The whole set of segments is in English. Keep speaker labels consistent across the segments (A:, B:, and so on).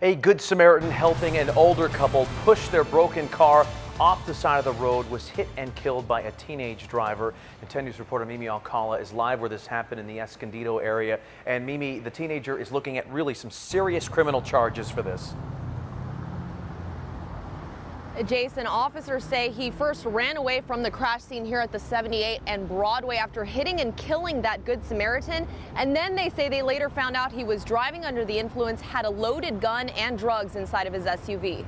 A: A Good Samaritan helping an older couple push their broken car off the side of the road was hit and killed by a teenage driver. And 10 News reporter Mimi Alcala is live where this happened in the Escondido area. And Mimi, the teenager is looking at really some serious criminal charges for this.
B: Jason, officers say he first ran away from the crash scene here at the 78 and Broadway after hitting and killing that Good Samaritan. And then they say they later found out he was driving under the influence, had a loaded gun and drugs inside of his SUV.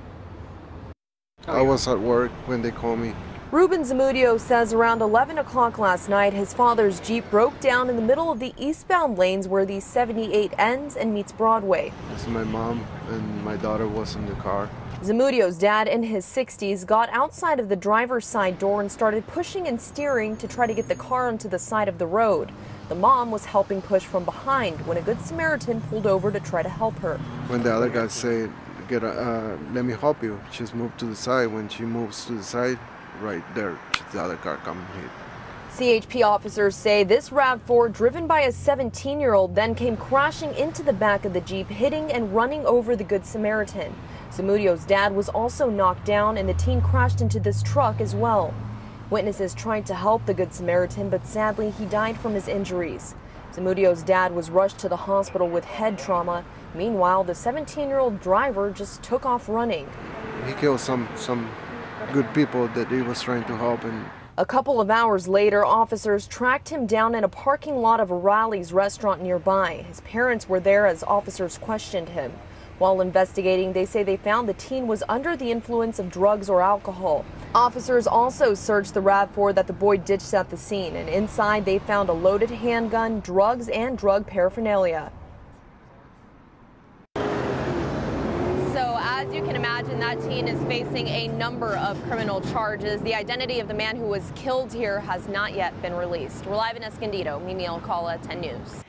C: I was at work when they called me.
B: Ruben Zamudio says around 11 o'clock last night, his father's Jeep broke down in the middle of the eastbound lanes where the 78 ends and meets Broadway.
C: So my mom and my daughter was in the car.
B: Zamudio's dad, in his 60s, got outside of the driver's side door and started pushing and steering to try to get the car onto the side of the road. The mom was helping push from behind when a Good Samaritan pulled over to try to help her.
C: When the other guy said, let me help you, she's moved to the side. When she moves to the side, right there, the other car comes hit.
B: CHP officers say this RAV4 driven by a 17-year-old then came crashing into the back of the Jeep, hitting and running over the Good Samaritan. Zamudio's dad was also knocked down and the teen crashed into this truck as well. Witnesses tried to help the Good Samaritan, but sadly he died from his injuries. Zamudio's dad was rushed to the hospital with head trauma. Meanwhile, the 17-year-old driver just took off running.
C: He killed some good people that he was trying to help. And
B: a couple of hours later, officers tracked him down in a parking lot of a Riley's restaurant nearby. His parents were there as officers questioned him. While investigating, they say they found the teen was under the influence of drugs or alcohol. Officers also searched the RAV4 that the boy ditched at the scene, and inside they found a loaded handgun, drugs, and drug paraphernalia. So as you can imagine, that teen is facing a number of criminal charges. The identity of the man who was killed here has not yet been released. We're live in Escondido. Mimi Alcala, 10 News.